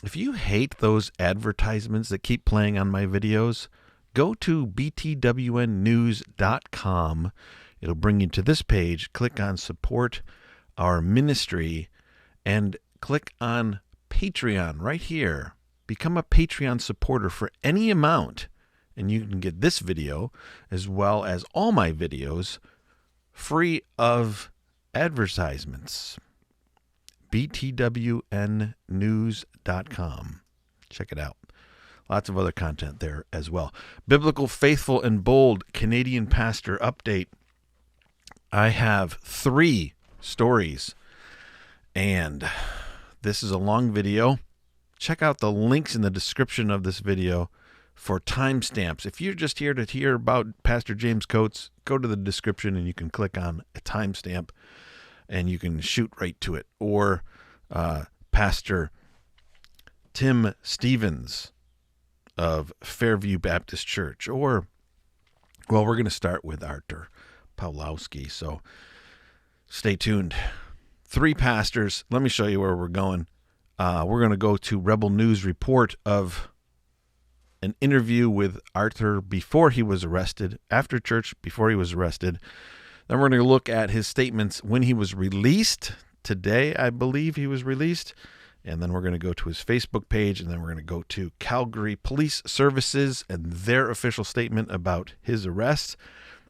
If you hate those advertisements that keep playing on my videos, go to btwnnews.com. It'll bring you to this page. Click on support our ministry and click on Patreon right here. Become a Patreon supporter for any amount, and you can get this video as well as all my videos free of advertisements. btwnnews.com. Check it out. Lots of other content there as well. Biblical, Faithful, and Bold Canadian Pastor Update. I have 3 stories, and this is a long video. Check out the links in the description of this video for timestamps. If you're just here to hear about Pastor James Coates, go to the description and you can click on a timestamp and you can shoot right to it. Or Pastor Tim Stevens of Fairview Baptist Church. Or, well, we're going to start with Artur Pawlowski. So stay tuned. 3 pastors. Let me show you where we're going. We're going to go to Rebel News report of an interview with Artur before he was arrested, after church, before he was arrested. Then we're going to look at his statements when he was released. Today, I believe he was released. And then we're going to go to his Facebook page, and then we're going to go to Calgary Police Services and their official statement about his arrest.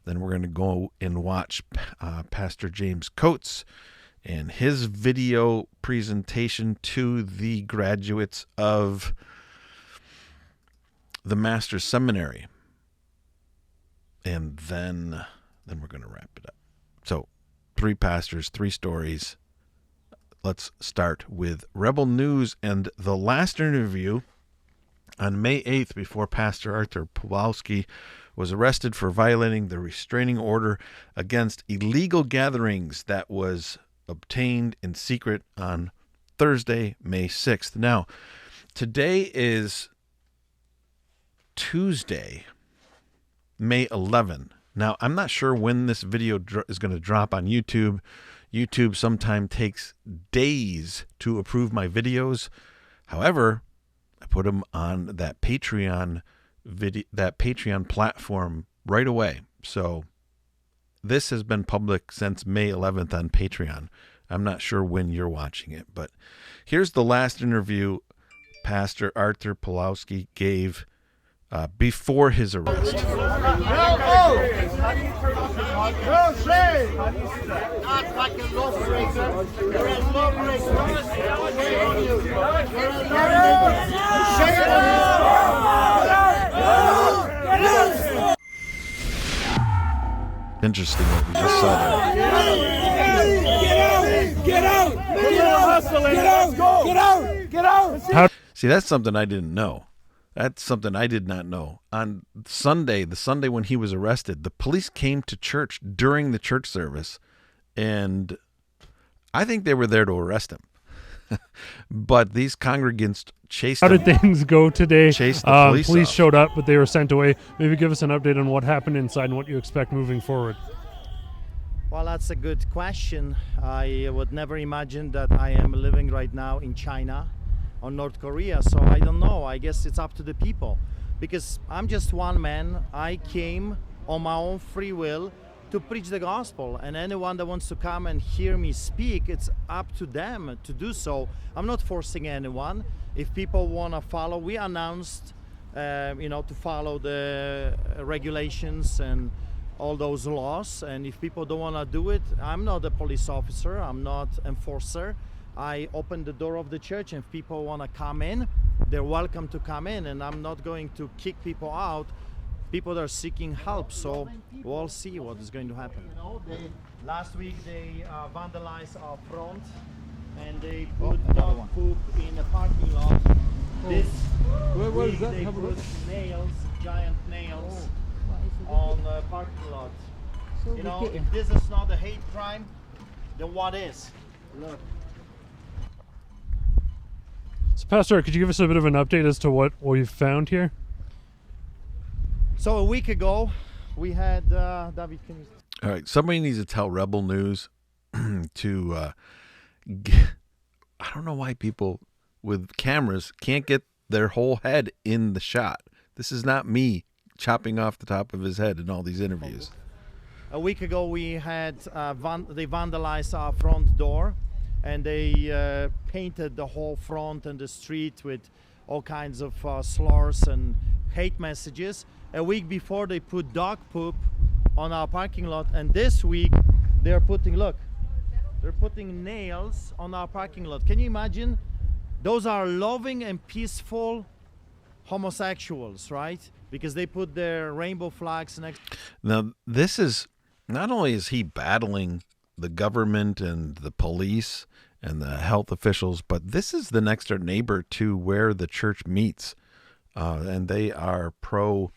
Then we're going to go and watch Pastor James Coates and his video presentation to the graduates of the Master's Seminary. And then we're going to wrap it up. So 3 pastors, 3 stories. Let's start with Rebel News and the last interview on May 8th, before Pastor Artur Pawlowski was arrested for violating the restraining order against illegal gatherings that was obtained in secret on Thursday, May 6th. Now, today is Tuesday, May 11th. Now, I'm not sure when this video is going to drop on YouTube. YouTube sometimes takes days to approve my videos. However, I put them on that Patreon platform right away. So this has been public since May 11th on Patreon. I'm not sure when you're watching it, but here's the last interview Pastor Artur Pawlowski gave before his arrest. Interesting what we just saw there. Get out! See, that's something I didn't know. That's something I did not know. On Sunday, the Sunday when he was arrested, the police came to church during the church service, and I think they were there to arrest him. But these congregants chased him. How did things go today? Chased the police Police off. showed up, but they were sent away. Maybe give us an update on what happened inside and what you expect moving forward. Well, that's a good question. I would never imagine that I am living right now in China or North Korea, so I don't know. I guess it's up to the people, because I'm just one man. I came on my own free will to preach the gospel, and anyone that wants to come and hear me speak, it's up to them to do so. I'm not forcing anyone. If people want to follow, we announced to follow the regulations and all those laws, and if people don't want to do it, I'm not a police officer, I'm not enforcer. I open the door of the church, and if people want to come in, they're welcome to come in, and I'm not going to kick people out, people that are seeking help. So we'll see what is going to happen. Last week they vandalized our front, and they put dog poop in a parking lot. This week they put nails, giant nails, on the parking lot. If this is not a hate crime, then what is? Look. So, Pastor, could you give us a bit of an update as to what we've found here? So a week ago, we had David. Can you... All right, somebody needs to tell Rebel News to. I don't know why people with cameras can't get their whole head in the shot. This is not me chopping off the top of his head in all these interviews. A week ago, we had they vandalized our front door, and they painted the whole front and the street with all kinds of slurs and hate messages. A week before, they put dog poop on our parking lot, and this week they're putting nails on our parking lot. Can you imagine? Those are loving and peaceful homosexuals, right? Because they put their rainbow flags next. Now, this is not only is he battling the government and the police and the health officials, but this is the next door neighbor to where the church meets, and they are pro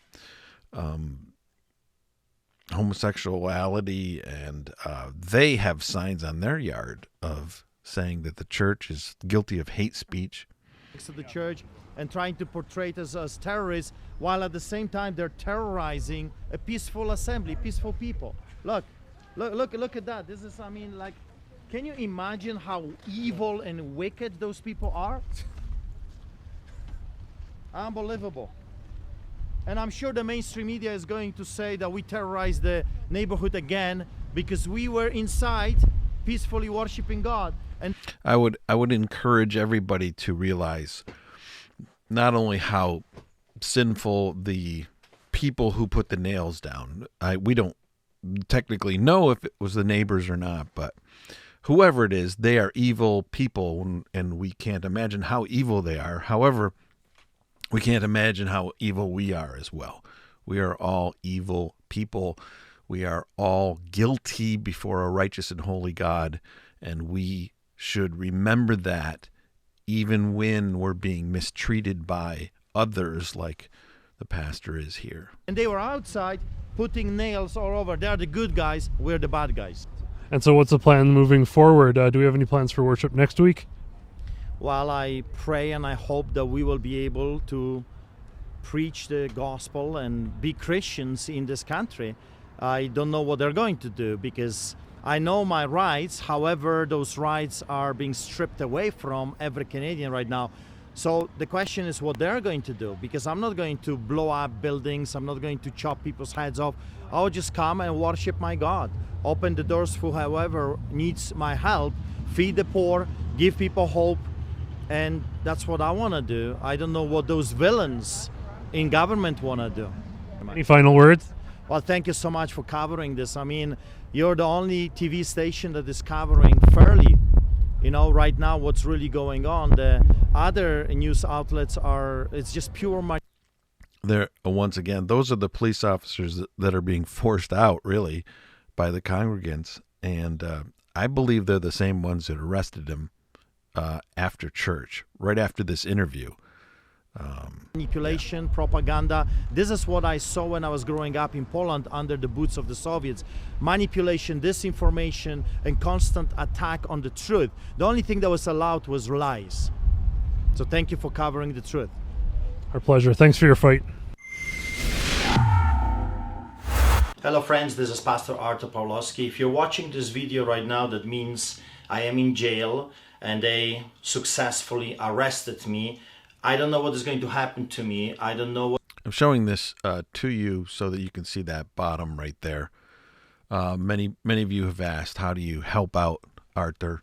homosexuality, and they have signs on their yard of saying that the church is guilty of hate speech. Next to the church, and trying to portray us as terrorists, while at the same time they're terrorizing a peaceful assembly, peaceful people. Look at that. This is, I mean, like, can you imagine how evil and wicked those people are? Unbelievable. And I'm sure the mainstream media is going to say that we terrorized the neighborhood again because we were inside peacefully worshiping God. And I would encourage everybody to realize not only how sinful the people who put the nails down. We don't technically know if it was the neighbors or not, but whoever it is, they are evil people, and we can't imagine how evil they are. However, we can't imagine how evil we are as well. We are all evil people. We are all guilty before a righteous and holy God, and we should remember that even when we're being mistreated by others like the pastor is here. And they were outside putting nails all over. They're the good guys, we're the bad guys. And so what's the plan moving forward? Do we have any plans for worship next week? Well, I pray and I hope that we will be able to preach the gospel and be Christians in this country. I don't know what they're going to do because I know my rights. However, those rights are being stripped away from every Canadian right now. So the question is what they're going to do, because I'm not going to blow up buildings. I'm not going to chop people's heads off. I'll just come and worship my God. Open the doors for whoever needs my help. Feed the poor. Give people hope. And that's what I want to do. I don't know what those villains in government want to do. Any final words? Well, thank you so much for covering this. I mean, you're the only TV station that is covering fairly, right now what's really going on. The other news outlets it's just pure There, once again, those are the police officers that are being forced out, really, by the congregants. And I believe they're the same ones that arrested him after church, right after this interview. Manipulation, propaganda. This is what I saw when I was growing up in Poland under the boots of the Soviets. Manipulation, disinformation, and constant attack on the truth. The only thing that was allowed was lies. So thank you for covering the truth. Our pleasure. Thanks for your fight. Hello friends, this is Pastor Artur Pawlowski. If you're watching this video right now, that means I am in jail and they successfully arrested me. I don't know what is going to happen to me. I don't know what... I'm showing this to you so that you can see that bottom right there. Many of you have asked, how do you help out Artur?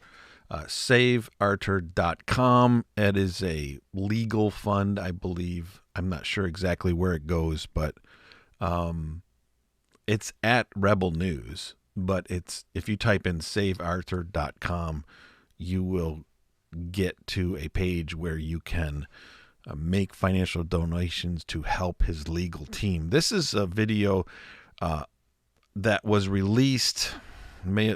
SaveArtur.com. It is a legal fund, I believe. I'm not sure exactly where it goes, but it's at Rebel News. But if you type in SaveArtur.com, you will get to a page where you can make financial donations to help his legal team. This is a video that was released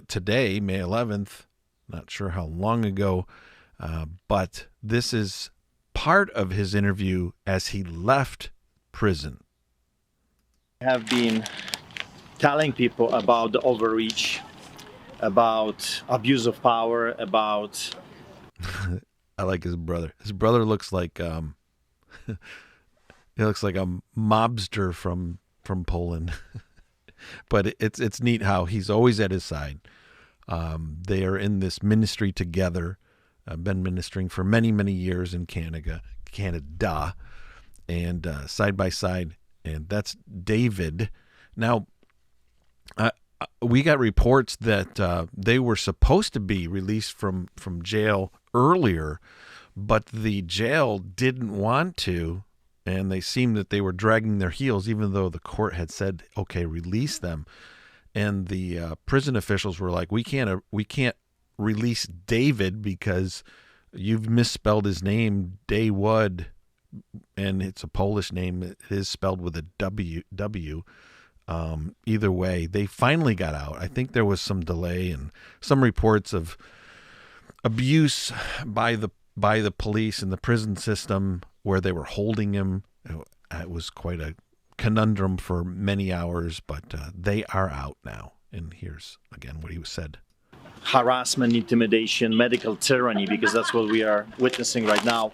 today, May 11th. Not sure how long ago, but this is part of his interview as he left prison. I have been telling people about the overreach, about abuse of power, about... I like his brother. His brother looks like he looks like a mobster from Poland. But it's neat how he's always at his side. They are in this ministry together. I've been ministering for many, many years in Canada, and side by side, and that's David. Now, we got reports that they were supposed to be released from jail earlier, but the jail didn't want to, and they seemed that they were dragging their heels, even though the court had said, okay, release them. And the prison officials were like, we can't release David because you've misspelled his name, Daywud, and it's a Polish name. It is spelled with a W. Either way, they finally got out. I think there was some delay and some reports of abuse by the police and the prison system where they were holding him. It was quite a conundrum for many hours, but they are out now. And here's again what he said. Harassment, intimidation, medical tyranny, because that's what we are witnessing right now.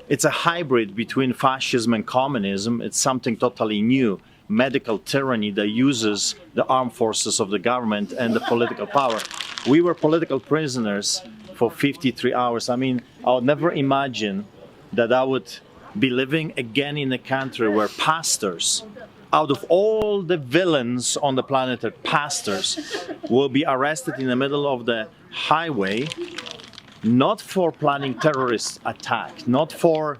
It's a hybrid between fascism and communism. It's something totally new. Medical tyranny that uses the armed forces of the government and the political power. We were political prisoners for 53 hours. I mean, I would never imagine that I would be living again in a country where pastors, out of all the villains on the planet, pastors will be arrested in the middle of the highway, not for planning terrorist attack, not for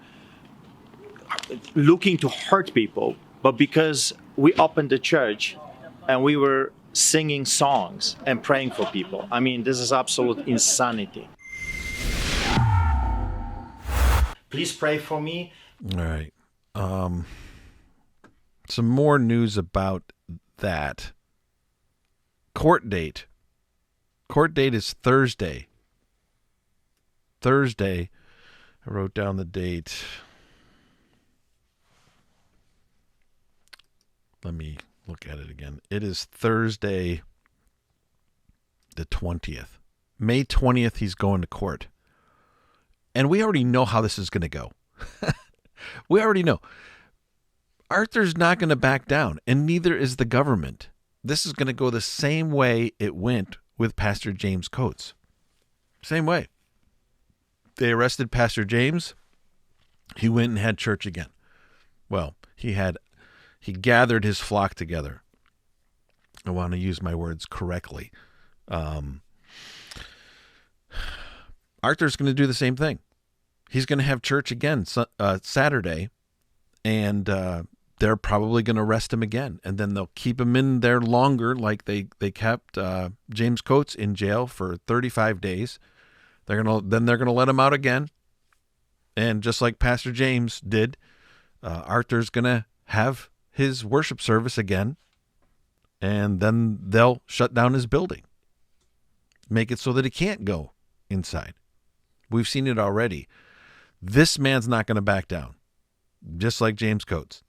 looking to hurt people, but because we opened the church and we were singing songs and praying for people. I mean, this is absolute insanity. Please pray for me. All right. Some more news about that. Court date. Court date is Thursday. I wrote down the date. Let me look at it again. It is Thursday, the 20th. May 20th, he's going to court. And we already know how this is going to go. We already know. Arthur's not going to back down, and neither is the government. This is going to go the same way it went with Pastor James Coates. Same way. They arrested Pastor James. He went and had church again. Well, he gathered his flock together. I want to use my words correctly. Arthur's going to do the same thing. He's going to have church again Saturday, and they're probably going to arrest him again, and then they'll keep him in there longer, like they kept James Coates in jail for 35 days. They're gonna let him out again, and just like Pastor James did, Arthur's going to have his worship service again, and then they'll shut down his building, make it so that he can't go inside. We've seen it already. This man's not going to back down, just like James Coates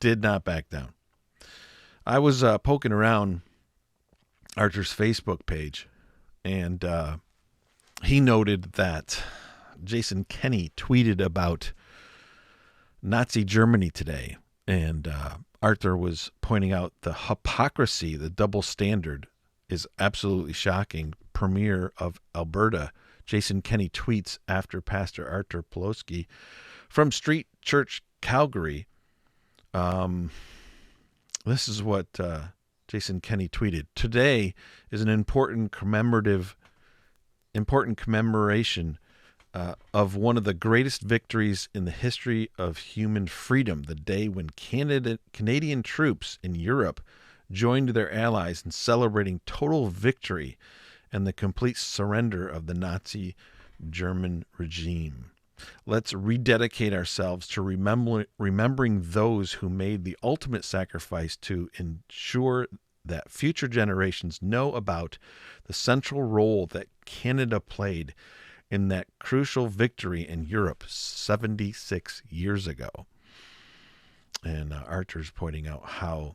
did not back down. I was poking around Artur's Facebook page, and he noted that Jason Kenney tweeted about Nazi Germany today, and Artur was pointing out the hypocrisy, the double standard is absolutely shocking. Premier of Alberta, Jason Kenney, tweets after Pastor Artur Pawlowski from Street Church Calgary. This is what Jason Kenney tweeted. Today is an important commemoration of one of the greatest victories in the history of human freedom, the day when Canadian troops in Europe joined their allies in celebrating total victory and the complete surrender of the Nazi German regime. Let's rededicate ourselves to remembering those who made the ultimate sacrifice to ensure that future generations know about the central role that Canada played in that crucial victory in Europe 76 years ago. And Artur's pointing out how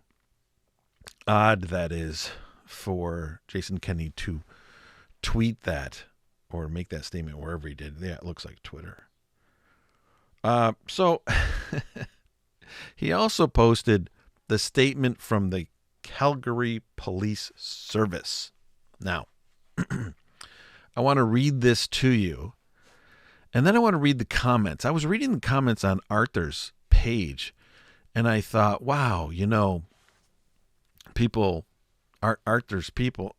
odd that is for Jason Kenney to tweet that or make that statement wherever he did. Yeah, it looks like Twitter. So he also posted the statement from the Calgary Police Service. Now, I want to read this to you And then I want to read the comments. I was reading the comments on Arthur's page, and I thought, wow, people, Arthur's people,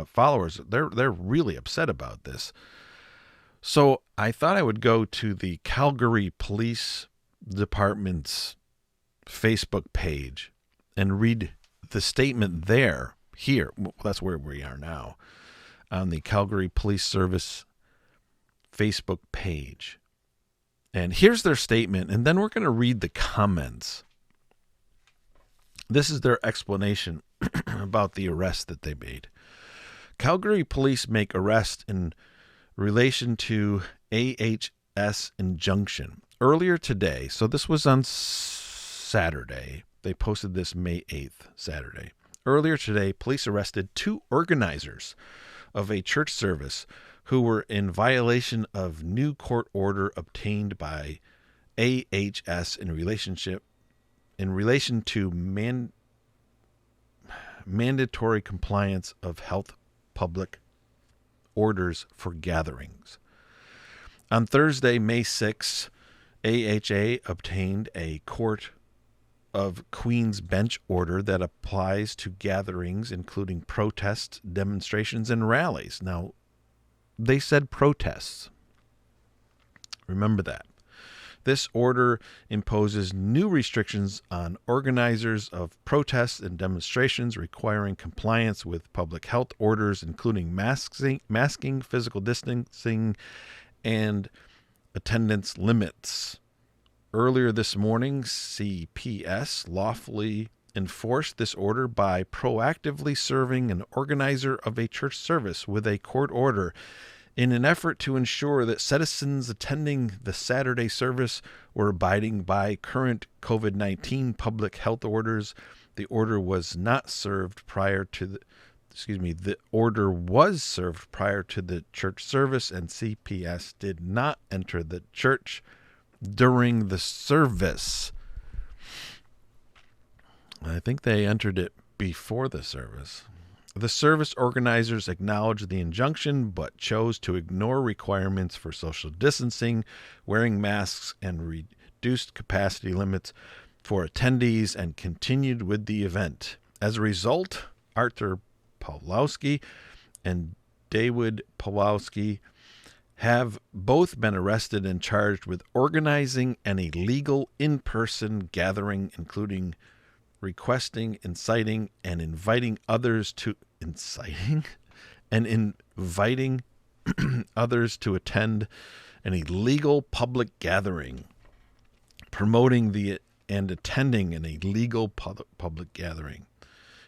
followers, they're really upset about this. So I thought I would go to the Calgary Police Department's Facebook page and read the statement here. Well, that's where we are now, on the Calgary Police Service Facebook page. And here's their statement, and then we're going to read the comments. This is their explanation about the arrest that they made. Calgary police make arrest in relation to AHS injunction. Earlier today, so this was on Saturday. They posted this May 8th, Saturday. Earlier today, police arrested 2 organizers of a church service who were in violation of new court order obtained by AHS in relation to mandatory compliance of health public orders for gatherings. On Thursday, May 6, AHA obtained a Court of Queen's Bench order that applies to gatherings, including protests, demonstrations, and rallies. Now, they said protests. Remember that. This order imposes new restrictions on organizers of protests and demonstrations, requiring compliance with public health orders, including masking, physical distancing, and attendance limits. Earlier this morning, CPS lawfully enforced this order by proactively serving an organizer of a church service with a court order in an effort to ensure that citizens attending the Saturday service were abiding by current COVID-19 public health orders. The order was not served prior to the order was served prior to the church service, and CPS did not enter the church during the service. I think they entered it before the service. The service organizers acknowledged the injunction but chose to ignore requirements for social distancing, wearing masks, and reduced capacity limits for attendees, and continued with the event. As a result, Artur Pawlowski and David Pawlowski have both been arrested and charged with organizing an illegal in-person gathering, including requesting, inciting, and inviting others to attend an illegal public gathering, promoting and attending an illegal public gathering.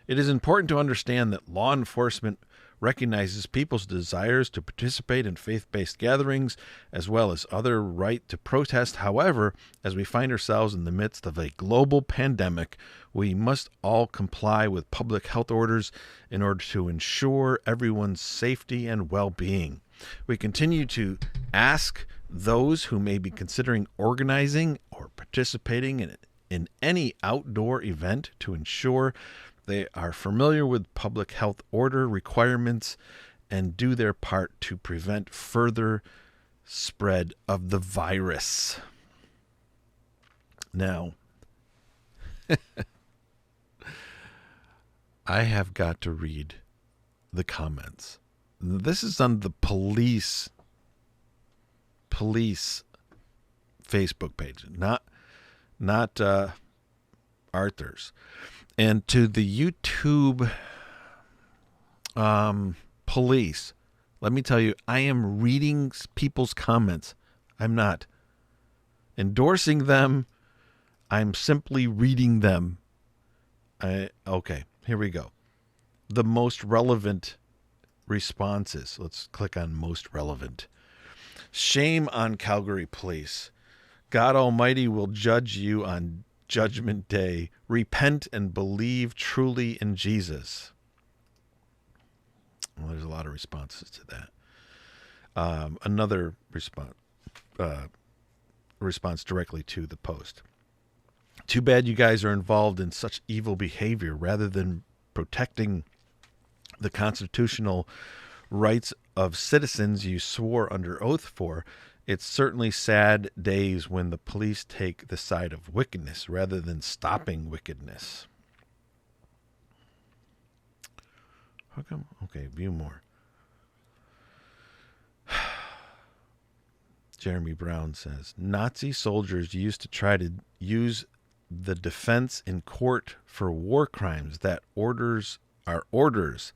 It is important to understand that law enforcement recognizes people's desires to participate in faith-based gatherings as well as other right to protest. However, as we find ourselves in the midst of a global pandemic, we must all comply with public health orders in order to ensure everyone's safety and well-being. We continue to ask those who may be considering organizing or participating in any outdoor event to ensure they are familiar with public health order requirements and do their part to prevent further spread of the virus. Now, I have got to read the comments. This is on the police Facebook page, not Arthur's. And to the YouTube police, let me tell you, I am reading people's comments. I'm not endorsing them. I'm simply reading them. Okay, here we go. The most relevant responses. Let's click on most relevant. Shame on Calgary police. God Almighty will judge you on Judgment Day. Repent and believe truly in Jesus. Well, there's a lot of responses to that. Another response directly to the post. Too bad you guys are involved in such evil behavior rather than protecting the constitutional rights of citizens you swore under oath for. It's certainly sad days when the police take the side of wickedness rather than stopping wickedness. How come? Okay, view more. Jeremy Brown says, Nazi soldiers used to try to use the defense in court for war crimes. That orders are orders.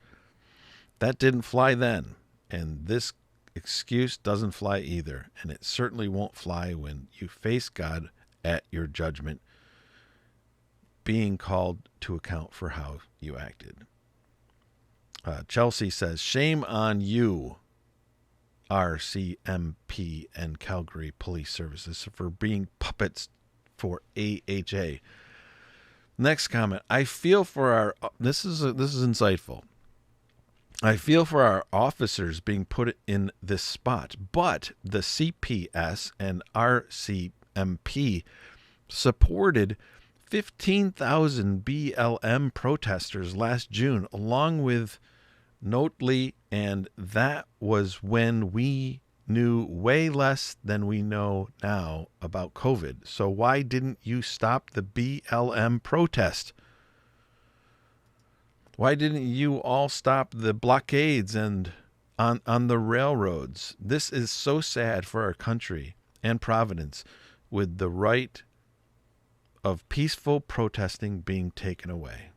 That didn't fly then. And this excuse doesn't fly either. And it certainly won't fly when you face God at your judgment, being called to account for how you acted. Chelsea says, shame on you, RCMP and Calgary Police Services, for being puppets for AHA. Next comment. I feel for our, this is insightful. I feel for our officers being put in this spot, but the CPS and RCMP supported 15,000 BLM protesters last June, along with Notley, and that was when we knew way less than we know now about COVID. So why didn't you stop the BLM protest? Why didn't you all stop the blockades and on the railroads? This is so sad for our country and Providence, with the right of peaceful protesting being taken away.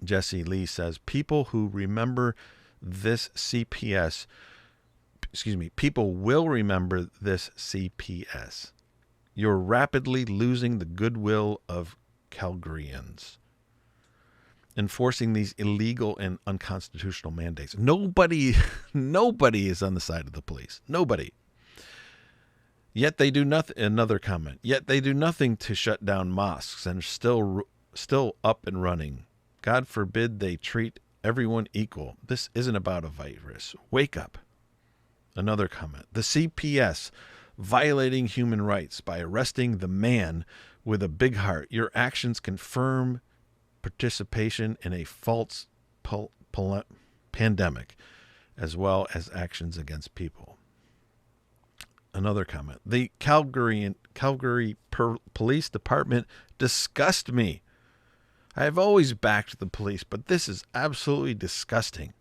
Jesse Lee says, people will remember this CPS. You're rapidly losing the goodwill of Calgarians, enforcing these illegal and unconstitutional mandates. Nobody is on the side of the police. Nobody. Yet they do nothing. Another comment. Yet they do nothing to shut down mosques and are still up and running. God forbid they treat everyone equal. This isn't about a virus. Wake up. Another comment. The CPS violating human rights by arresting the man with a big heart. Your actions confirm participation in a false pandemic, as well as actions against people. Another comment. The Calgary Police Department disgust me. I have always backed the police, but this is absolutely disgusting.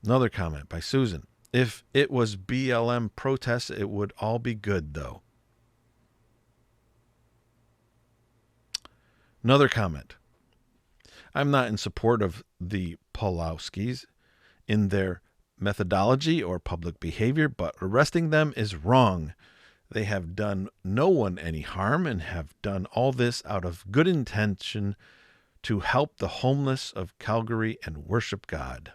Another comment by Susan. If it was BLM protests, it would all be good, though. Another comment. I'm not in support of the Pawlowskis in their methodology or public behavior, but arresting them is wrong. They have done no one any harm and have done all this out of good intention to help the homeless of Calgary and worship God.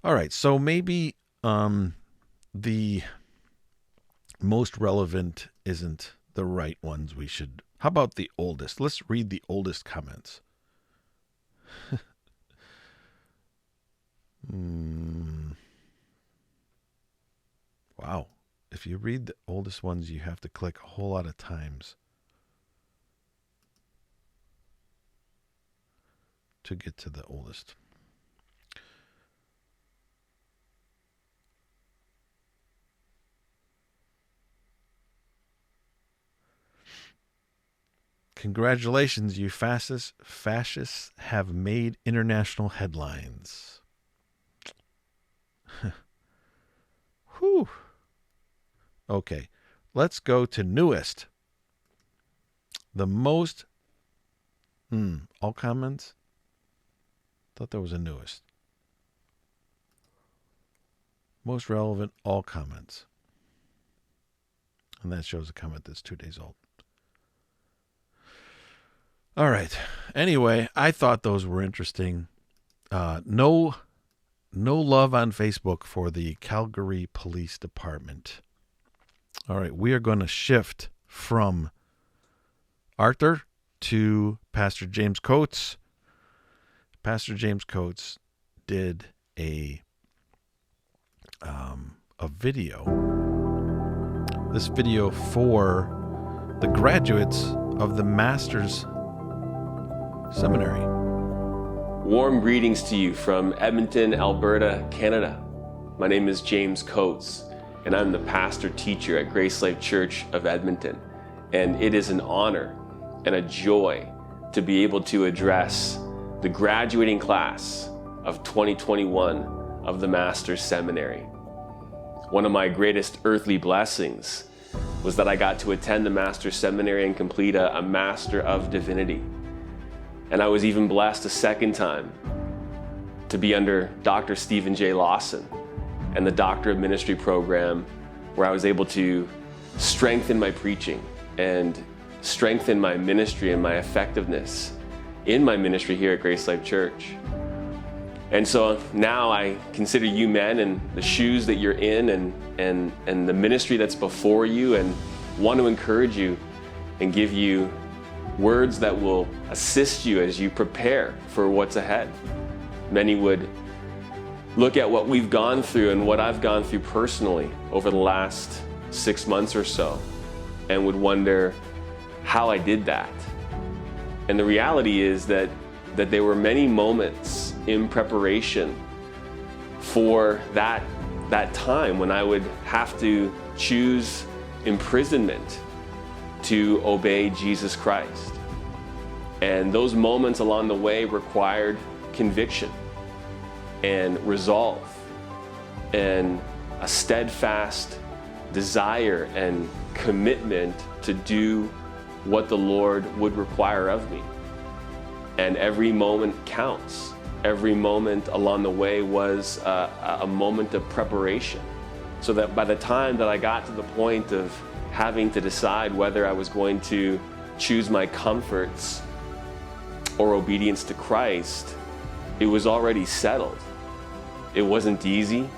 All right, so maybe the most relevant isn't the right ones we should. How about the oldest? Let's read the oldest comments. Wow. If you read the oldest ones, you have to click a whole lot of times to get to the oldest. Congratulations, you fascists have made international headlines. Whew. Okay, let's go to newest. The most, all comments? Thought there was a newest. Most relevant, all comments. And that shows a comment that's 2 days old. All right. Anyway, I thought those were interesting. No love on Facebook for the Calgary Police Department. All right, we are going to shift from Artur to Pastor James Coates. Pastor James Coates did a video. This video for the graduates of the Master's Seminary. Warm greetings to you from Edmonton, Alberta, Canada. My name is James Coates, and I'm the pastor-teacher at Grace Life Church of Edmonton. And it is an honor and a joy to be able to address the graduating class of 2021 of the Master's Seminary. One of my greatest earthly blessings was that I got to attend the Master's Seminary and complete a Master of Divinity. And I was even blessed a second time to be under Dr. Stephen J. Lawson and the Doctor of Ministry program, where I was able to strengthen my preaching and strengthen my ministry and my effectiveness in my ministry here at Grace Life Church. And so now I consider you men and the shoes that you're in and the ministry that's before you, and want to encourage you and give you words that will assist you as you prepare for what's ahead. Many would look at what we've gone through and what I've gone through personally over the last 6 months or so, and would wonder how I did that. And the reality is that there were many moments in preparation for that time when I would have to choose imprisonment to obey Jesus Christ. And those moments along the way required conviction and resolve and a steadfast desire and commitment to do what the Lord would require of me. And every moment counts. Every moment along the way was a moment of preparation, so that by the time that I got to the point of having to decide whether I was going to choose my comforts or obedience to Christ, it was already settled. It wasn't easy.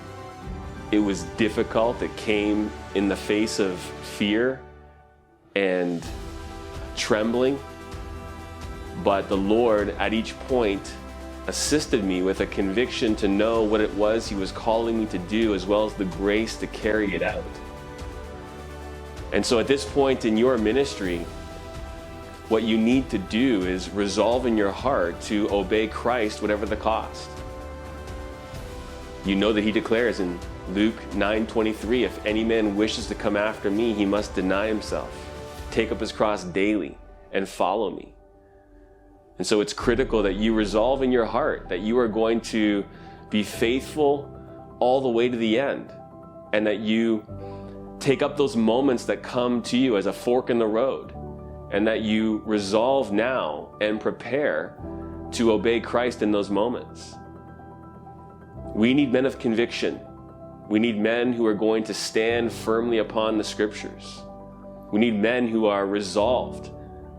It was difficult. It came in the face of fear and trembling. But the Lord at each point assisted me with a conviction to know what it was He was calling me to do, as well as the grace to carry it out. And so at this point in your ministry, what you need to do is resolve in your heart to obey Christ, whatever the cost. You know that He declares in Luke 9:23, if any man wishes to come after me, he must deny himself, take up his cross daily, and follow me. And so it's critical that you resolve in your heart that you are going to be faithful all the way to the end, and that you take up those moments that come to you as a fork in the road, and that you resolve now and prepare to obey Christ in those moments. We need men of conviction. We need men who are going to stand firmly upon the Scriptures. We need men who are resolved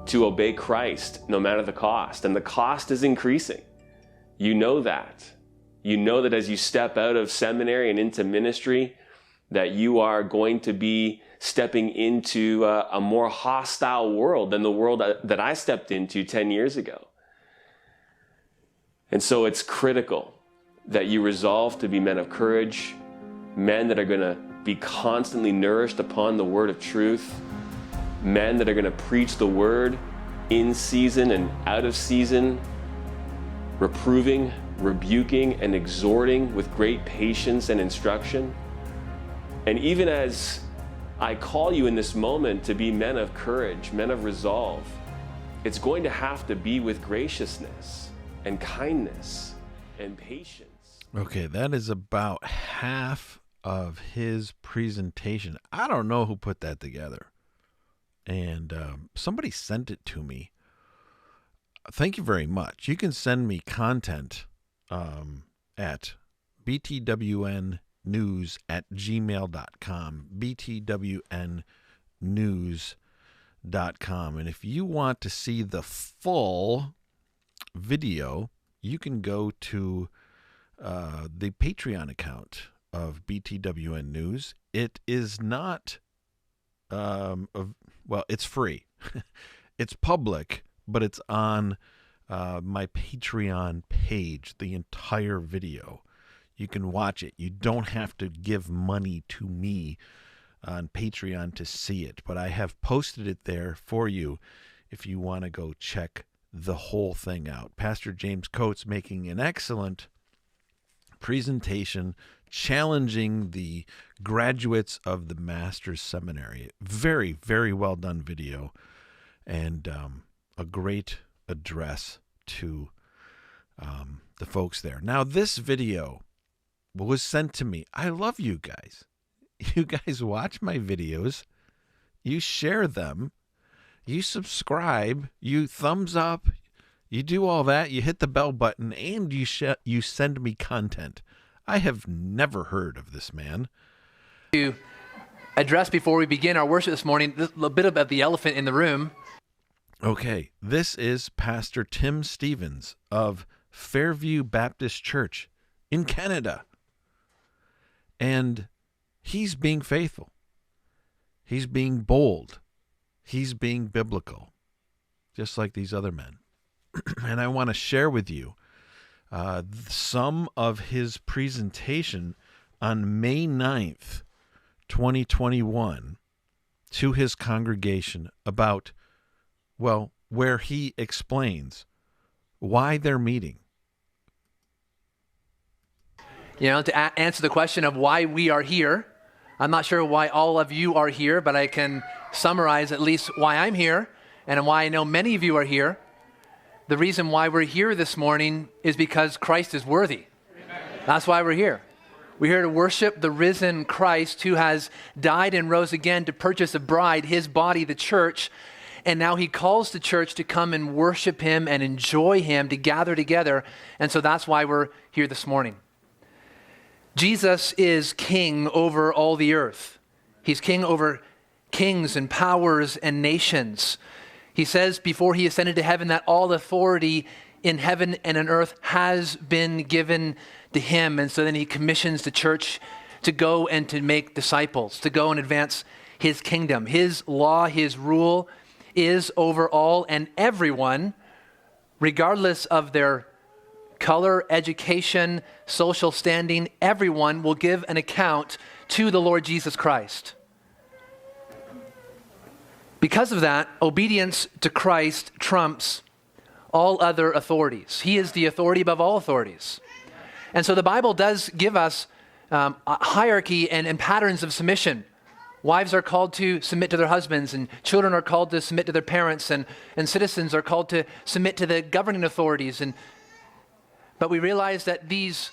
to obey Christ no matter the cost. And the cost is increasing. You know that. You know that as you step out of seminary and into ministry, that you are going to be stepping into a more hostile world than the world that I stepped into 10 years ago. And so it's critical that you resolve to be men of courage, men that are going to be constantly nourished upon the word of truth, men that are going to preach the word in season and out of season, reproving, rebuking, and exhorting with great patience and instruction. And even as I call you in this moment to be men of courage, men of resolve, it's going to have to be with graciousness and kindness and patience. Okay, that is about half of his presentation. I don't know who put that together. And somebody sent it to me. Thank you very much. You can send me content at btwnnews@gmail.com, btwnnews.com. And if you want to see the full video, you can go to the Patreon account of BTWN News. It is not, it's free. It's public, but it's on my Patreon page, the entire video. You can watch it. You don't have to give money to me on Patreon to see it, but I have posted it there for you if you want to go check the whole thing out. Pastor James Coates making an excellent presentation challenging the graduates of the Master's Seminary. Very, very well done video, and a great address to the folks there. Now, this video was sent to me. I love you guys. You guys watch my videos. You share them. You subscribe. You thumbs up. You do all that. You hit the bell button, and you send me content. I have never heard of this man. To address before we begin our worship this morning, a little bit about the elephant in the room. Okay, this is Pastor Tim Stevens of Fairview Baptist Church in Canada. And he's being faithful. He's being bold. He's being biblical, just like these other men. And I want to share with you some of his presentation on May 9th, 2021, to his congregation about, well, where he explains why they're meeting. You know, to answer the question of why we are here. I'm not sure why all of you are here, but I can summarize at least why I'm here and why I know many of you are here. The reason why we're here this morning is because Christ is worthy. That's why we're here. We're here to worship the risen Christ who has died and rose again to purchase a bride, his body, the church. And now he calls the church to come and worship him and enjoy him, to gather together. And so that's why we're here this morning. Jesus is king over all the earth. He's king over kings and powers and nations. He says before he ascended to heaven that all authority in heaven and on earth has been given to him. And so then he commissions the church to go and to make disciples, to go and advance his kingdom. His law, his rule is over all and everyone, regardless of their color, education, social standing. Everyone will give an account to the Lord Jesus Christ. Because of that, obedience to Christ trumps all other authorities. He is the authority above all authorities. And so the Bible does give us a hierarchy and patterns of submission. Wives are called to submit to their husbands, and children are called to submit to their parents, and citizens are called to submit to the governing authorities. But we realize that these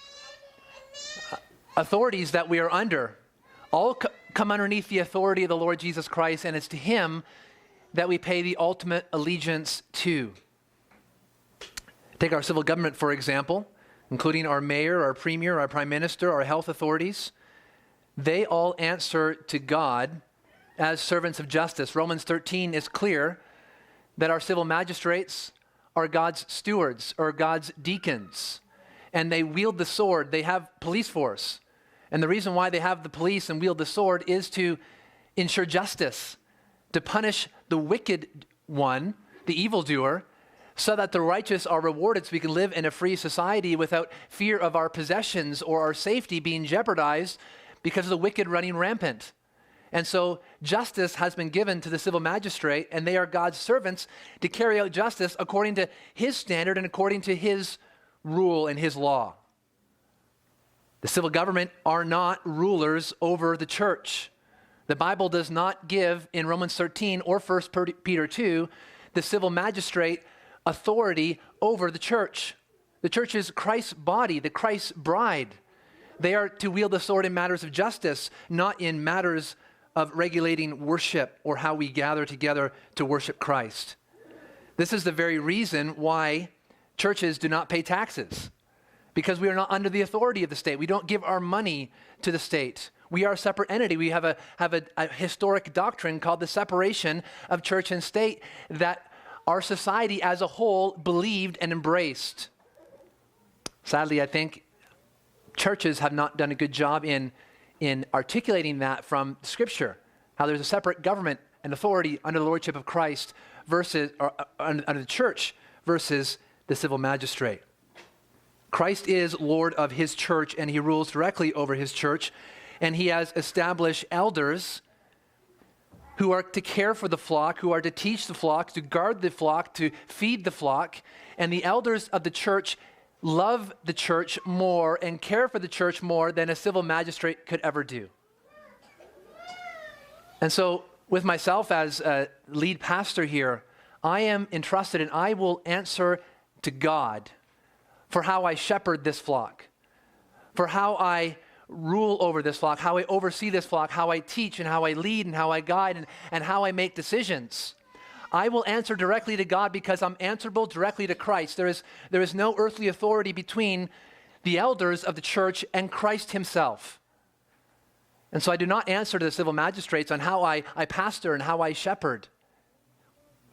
authorities that we are under all come underneath the authority of the Lord Jesus Christ, and it's to him that we pay the ultimate allegiance to. Take our civil government, for example, including our mayor, our premier, our prime minister, our health authorities. They all answer to God as servants of justice. Romans 13 is clear that our civil magistrates are God's stewards or God's deacons, and they wield the sword. They have police force. And the reason why they have the police and wield the sword is to ensure justice, to punish the wicked one, the evildoer, so that the righteous are rewarded, so we can live in a free society without fear of our possessions or our safety being jeopardized because of the wicked running rampant. And so justice has been given to the civil magistrate, and they are God's servants to carry out justice according to his standard and according to his rule and his law. The civil government are not rulers over the church. The Bible does not give in Romans 13 or 1 Peter 2 the civil magistrate authority over the church. The church is Christ's body, the Christ's bride. They are to wield the sword in matters of justice, not in matters of regulating worship or how we gather together to worship Christ. This is the very reason why churches do not pay taxes, because we are not under the authority of the state. We don't give our money to the state. We are a separate entity. We have a historic doctrine called the separation of church and state that our society as a whole believed and embraced. Sadly, I think churches have not done a good job in articulating that from Scripture, how there's a separate government and authority under the lordship of Christ versus under the church versus the civil magistrate. Christ is Lord of his church, and he rules directly over his church, and he has established elders who are to care for the flock, who are to teach the flock, to guard the flock, to feed the flock, and the elders of the church love the church more and care for the church more than a civil magistrate could ever do. And so with myself as a lead pastor here, I am entrusted and I will answer to God for how I shepherd this flock, for how I rule over this flock, how I oversee this flock, how I teach and how I lead and how I guide and how I make decisions. I will answer directly to God because I'm answerable directly to Christ. There is no earthly authority between the elders of the church and Christ himself. And so I do not answer to the civil magistrates on how I pastor and how I shepherd.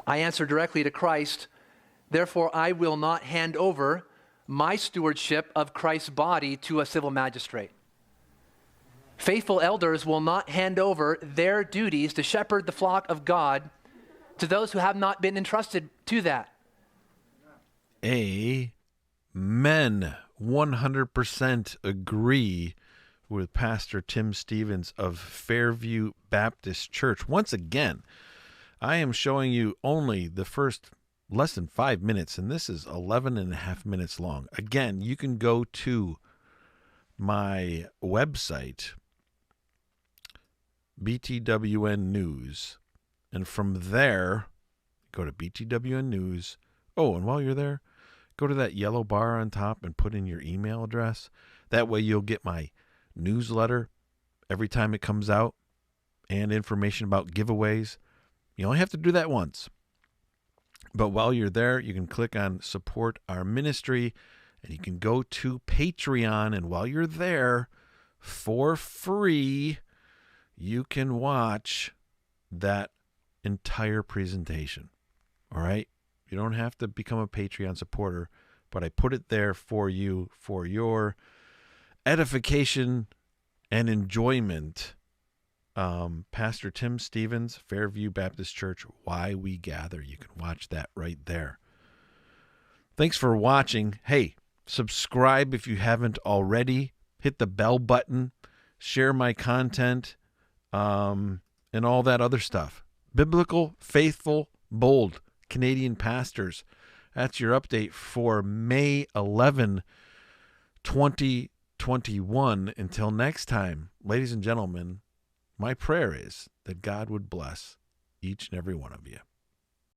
I answer directly to Christ. Therefore, I will not hand over my stewardship of Christ's body to a civil magistrate. Faithful elders will not hand over their duties to shepherd the flock of God to those who have not been entrusted to that. Amen. 100% agree with Pastor Tim Stevens of Fairview Baptist Church. Once again, I am showing you only the first less than 5 minutes, and this is 11 and a half minutes long. Again, you can go to my website, BTWN News, and from there, go to BTWN News. Oh, and while you're there, go to that yellow bar on top and put in your email address. That way you'll get my newsletter every time it comes out and information about giveaways. You only have to do that once. But while you're there, you can click on Support Our Ministry, and you can go to Patreon. And while you're there, for free, you can watch that entire presentation. All right? You don't have to become a Patreon supporter, but I put it there for you, for your edification and enjoyment. Pastor Tim Stevens, Fairview Baptist Church, Why We Gather. You can watch that right there. Thanks for watching. Hey, subscribe if you haven't already. Hit the bell button. Share my content, and all that other stuff. Biblical, faithful, bold Canadian pastors. That's your update for May 11, 2021. Until next time, ladies and gentlemen, my prayer is that God would bless each and every one of you.